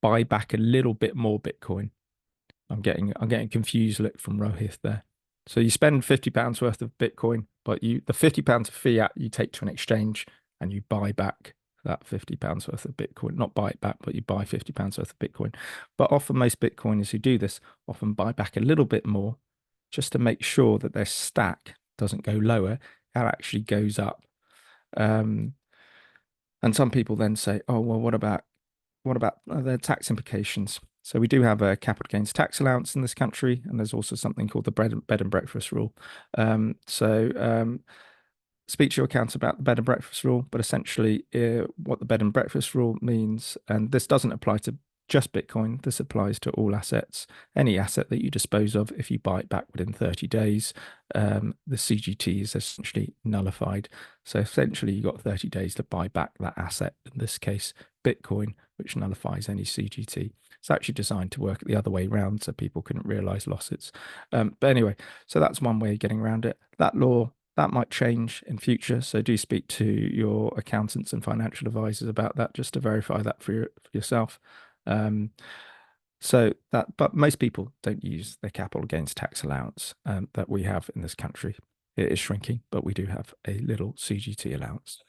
buy back a little bit more Bitcoin. I'm getting a confused look from Rohith there. So you spend £50 worth of Bitcoin, but the £50 of fiat you take to an exchange and you buy back that £50 worth of Bitcoin. Not buy it back, but you buy £50 worth of Bitcoin. But often most Bitcoiners who do this often buy back a little bit more just to make sure that their stack doesn't go lower. It actually goes up. And some people then say, oh, well, what about the tax implications? So we do have a capital gains tax allowance in this country, and there's also something called the bed and breakfast rule. Speak to your accountant about the bed and breakfast rule, but essentially what the bed and breakfast rule means, and this doesn't apply to just Bitcoin, this applies to all assets. Any asset that you dispose of, if you buy it back within 30 days, the CGT is essentially nullified. So essentially you've got 30 days to buy back that asset, in this case, Bitcoin, which nullifies any CGT. It's actually designed to work the other way around so people couldn't realize losses. But anyway, so that's one way of getting around it. That law, that might change in future. So do speak to your accountants and financial advisors about that, just to verify that for yourself. But most people don't use the capital gains tax allowance that we have in this country. It is shrinking, but we do have a little CGT allowance.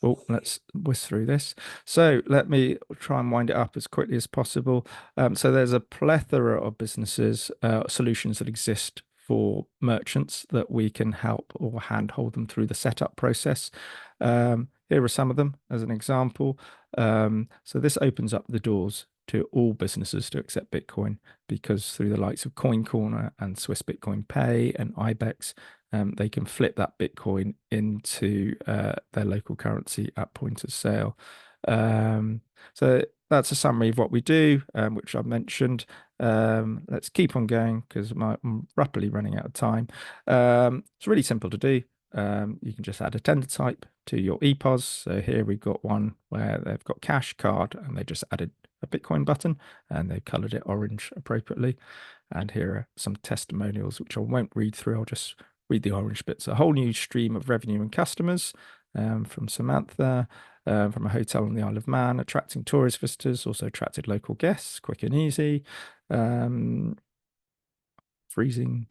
Well, let's whisk through this. So let me try and wind it up as quickly as possible. So there's a plethora of businesses, solutions that exist for merchants that we can help or handhold them through the setup process. Here are some of them as an example. So this opens up the doors to all businesses to accept Bitcoin, because through the likes of Coin Corner and Swiss Bitcoin Pay and IBEX, they can flip that Bitcoin into their local currency at point of sale. So that's a summary of what we do, which I've mentioned. Let's keep on going because I'm rapidly running out of time. It's really simple to do. You can just add a tender type to your EPOS. So here we've got one where they've got cash, card, and they just added a Bitcoin button and they've colored it orange appropriately. And here are some testimonials, which I won't read through. I'll just read the orange bits. A whole new stream of revenue and customers from Samantha, from a hotel on the Isle of Man, attracting tourist visitors, also attracted local guests, quick and easy. Freezing.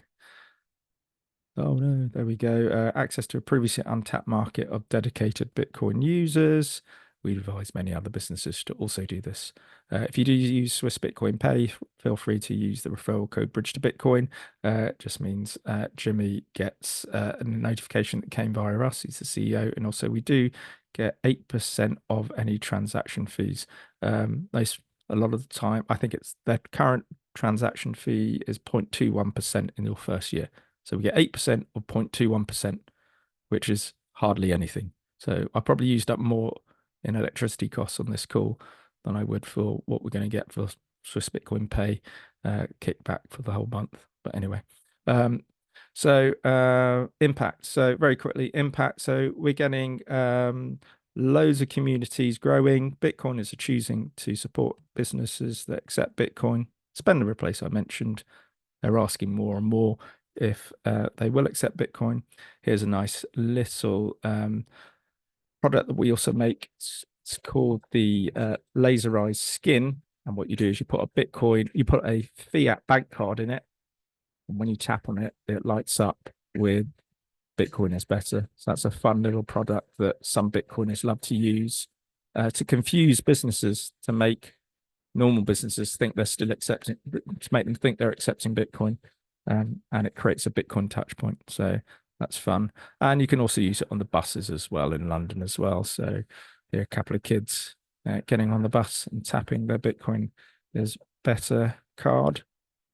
Oh no, there we go. Access to a previously untapped market of dedicated Bitcoin users. we advise many other businesses to also do this. If you do use Swiss Bitcoin Pay, feel free to use the referral code Bridge to Bitcoin. It just means Jimmy gets a notification that came via us. He's the CEO, and also we do get 8% of any transaction fees. A lot of the time, I think it's their current transaction fee is 0.21% in your first year. So we get 8% of 0.21%, which is hardly anything. So I probably used up more in electricity costs on this call than I would for what we're going to get for Swiss Bitcoin Pay kickback for the whole month. But anyway, impact. So very quickly, impact. So we're getting loads of communities growing. Bitcoiners are choosing to support businesses that accept Bitcoin. Spend and replace, I mentioned. They're asking more and more if they will accept Bitcoin. Here's a nice little product that we also make. It's called the laserized skin. And what you do is you put a fiat bank card in it. And when you tap on it, it lights up with Bitcoin is better. So that's a fun little product that some Bitcoiners love to use to confuse businesses, to make normal businesses think they're still accepting, to make them think they're accepting Bitcoin. And it creates a Bitcoin touch point. So that's fun. And you can also use it on the buses as well in London as well. So here are a couple of kids getting on the bus and tapping their Bitcoin is better card,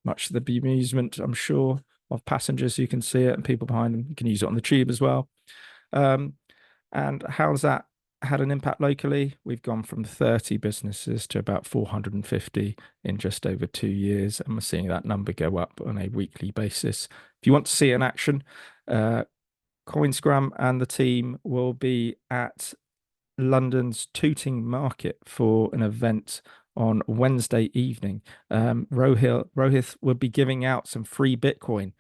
much to the bemusement, I'm sure, of passengers. You can see it, and people behind them. You can use it on the tube as well. And how's that had an impact locally? We've gone from 30 businesses to about 450 in just over 2 years, and we're seeing that number go up on a weekly basis. If you want to see an action, CoinScrum and the team will be at London's Tooting Market for an event on Wednesday evening. Rohith will be giving out some free Bitcoin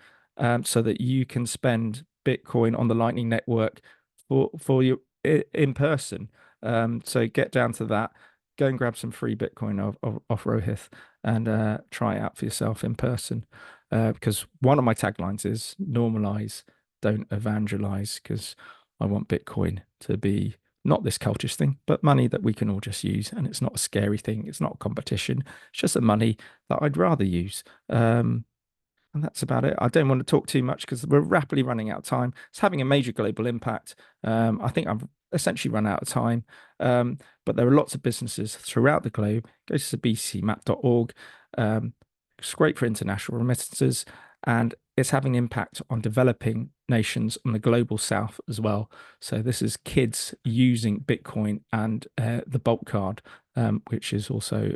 so that you can spend Bitcoin on the Lightning Network for you in person. So get down to that, go and grab some free Bitcoin off Rohith and try it out for yourself in person. Because one of my taglines is normalize, don't evangelize, because I want Bitcoin to be not this cultish thing, but money that we can all just use. And it's not a scary thing. It's not a competition. It's just the money that I'd rather use. And that's about it. I don't want to talk too much because we're rapidly running out of time. It's having a major global impact. I think I've essentially run out of time. But there are lots of businesses throughout the globe. Go to bcmap.org. It's great for international remittances, and it's having impact on developing nations on the global south as well. So this is kids using Bitcoin and the bulk card, which is also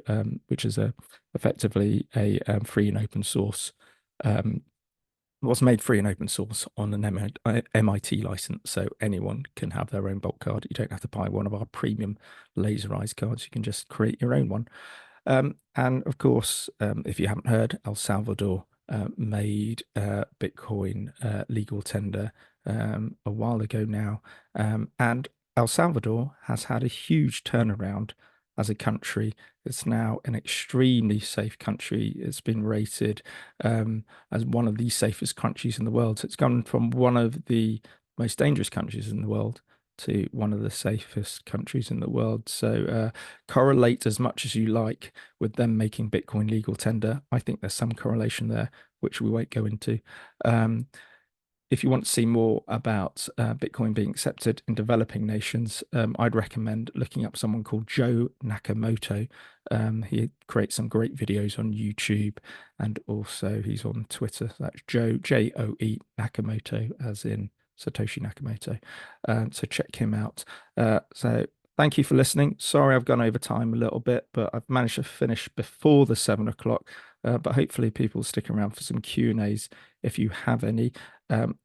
effectively a free and open source. Was made free and open source on an MIT license, so anyone can have their own bulk card. You don't have to buy one of our premium laserized cards. You can just create your own one. And of course, if you haven't heard, El Salvador made Bitcoin legal tender a while ago now. And El Salvador has had a huge turnaround as a country. It's now an extremely safe country. It's been rated as one of the safest countries in the world. So it's gone from one of the most dangerous countries in the world to one of the safest countries in the world. So correlate as much as you like with them making Bitcoin legal tender. I think there's some correlation there, which we won't go into. If you want to see more about Bitcoin being accepted in developing nations, I'd recommend looking up someone called Joe Nakamoto. He creates some great videos on YouTube, and also he's on Twitter. That's Joe, Joe Nakamoto, as in Satoshi Nakamoto. So check him out. So thank you for listening. Sorry I've gone over time a little bit, but I've managed to finish before the 7 o'clock. But hopefully people stick around for some Q&As if you have any.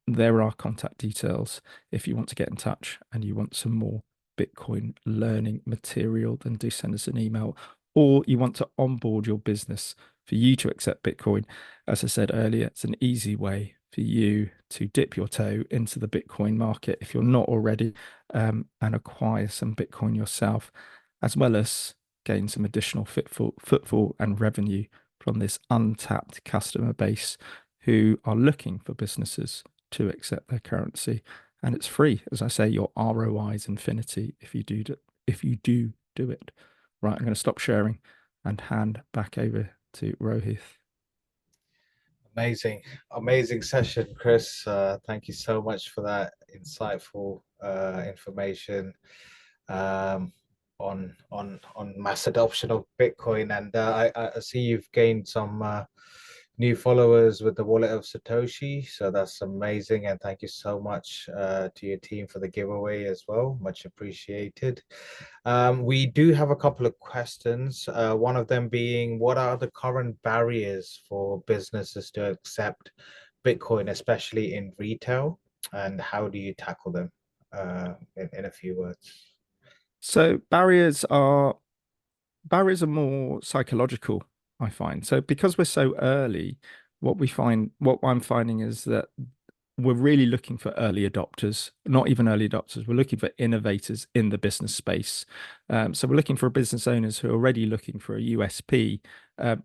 There are contact details if you want to get in touch and you want some more Bitcoin learning material, then do send us an email. Or you want to onboard your business for you to accept Bitcoin. As I said earlier, it's an easy way for you to dip your toe into the Bitcoin market if you're not already, and acquire some Bitcoin yourself, as well as gain some additional footfall and revenue from this untapped customer base who are looking for businesses to accept their currency. And it's free. As I say, your ROI is infinity if you do if you do it. Right, I'm going to stop sharing and hand back over to Rohith. Amazing session, Chris. Thank you so much for that insightful information on mass adoption of Bitcoin. And I see you've gained some new followers with the wallet of Satoshi, so that's amazing. And thank you so much to your team for the giveaway as well. Much appreciated. We do have a couple of questions. One of them being, what are the current barriers for businesses to accept Bitcoin, especially in retail, and how do you tackle them? In a few words. So barriers are more psychological, I find. So because we're so early, what I'm finding is that we're really looking for early adopters, not even early adopters. We're looking for innovators in the business space. So we're looking for business owners who are already looking for a USP,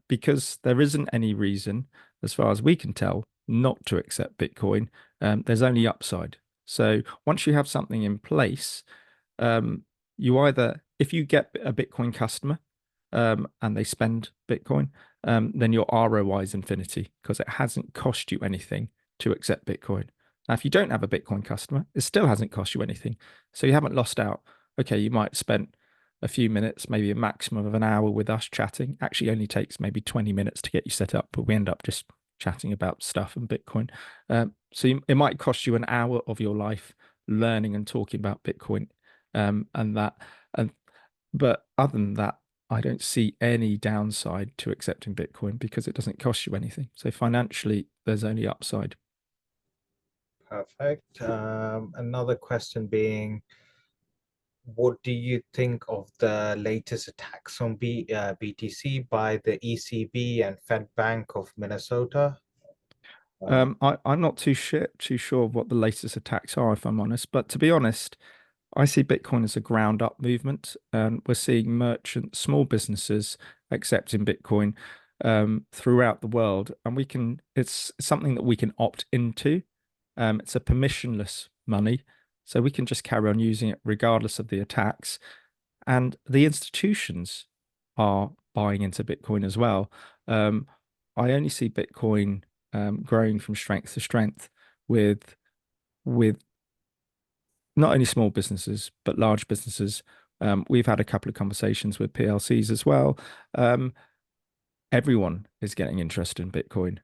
because there isn't any reason, as far as we can tell, not to accept Bitcoin. There's only upside. So once you have something in place, you either, if you get a Bitcoin customer, and they spend Bitcoin, then your ROI is infinity because it hasn't cost you anything to accept Bitcoin. Now, if you don't have a Bitcoin customer, it still hasn't cost you anything. So you haven't lost out. Okay, you might spend a few minutes, maybe a maximum of an hour with us chatting. Actually only takes maybe 20 minutes to get you set up, but we end up just chatting about stuff and Bitcoin. It might cost you an hour of your life learning and talking about Bitcoin, but other than that, I don't see any downside to accepting Bitcoin because it doesn't cost you anything. So financially, there's only upside. Perfect. Another question being, what do you think of the latest attacks on BTC by the ECB and Fed Bank of Minnesota? I'm not too sure what the latest attacks are, if I'm honest. But to be honest, I see Bitcoin as a ground up movement, and we're seeing merchants, small businesses accepting Bitcoin throughout the world, and it's something that we can opt into. It's a permissionless money, so we can just carry on using it regardless of the attacks. And the institutions are buying into Bitcoin as well. I only see Bitcoin growing from strength to strength with not only small businesses, but large businesses. We've had a couple of conversations with PLCs as well. Everyone is getting interested in Bitcoin.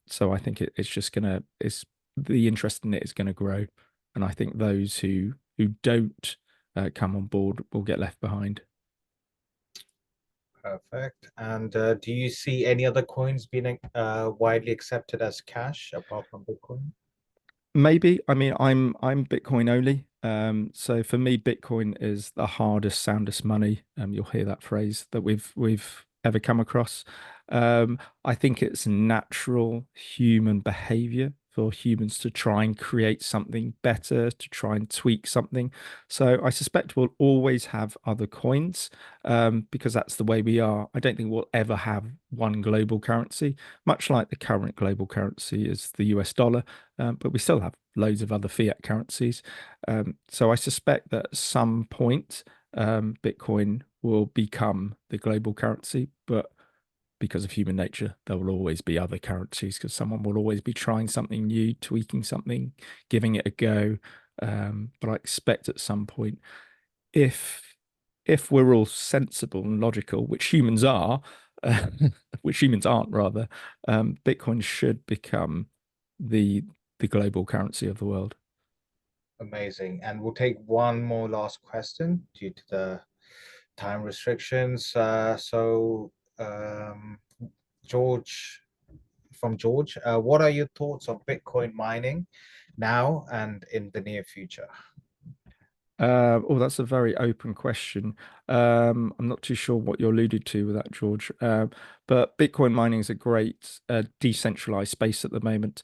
So I think it's the interest in it is going to grow. And I think those who don't come on board will get left behind. Perfect. And do you see any other coins being widely accepted as cash apart from Bitcoin? Maybe. I mean, I'm Bitcoin only. So for me, Bitcoin is the hardest, soundest money. You'll hear that phrase that we've ever come across. I think it's natural human behavior for humans to try and create something better, to try and tweak something. So I suspect we'll always have other coins, because that's the way we are. I don't think we'll ever have one global currency, much like the current global currency is the US dollar, but we still have loads of other fiat currencies. So I suspect that at some point, Bitcoin will become the global currency, but because of human nature, there will always be other currencies because someone will always be trying something new, tweaking something, giving it a go. But I expect at some point, if we're all sensible and logical, which humans are, which humans aren't rather, Bitcoin should become the global currency of the world. Amazing. And we'll take one more last question due to the time restrictions. George, what are your thoughts on Bitcoin mining now and in the near future? That's a very open question. I'm not too sure what you alluded to with that, George. But Bitcoin mining is a great decentralized space at the moment.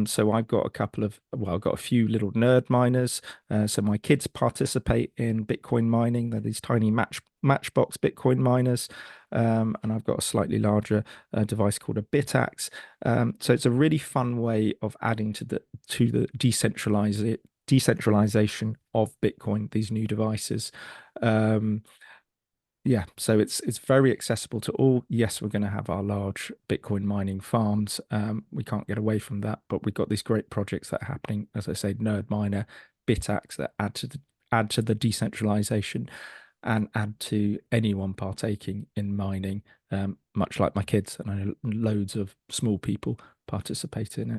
So I've got I've got a few little nerd miners. So my kids participate in Bitcoin mining. They're these tiny matchbox Bitcoin miners. And I've got a slightly larger device called a BitAxe. So it's a really fun way of adding to the decentralization of Bitcoin, these new devices. Yeah, so it's very accessible to all. Yes, we're going to have our large Bitcoin mining farms. We can't get away from that, but we've got these great projects that are happening, as I say, Nerd Miner, BitAx, that add to the decentralization and add to anyone partaking in mining, much like my kids, and I know loads of small people participate in it.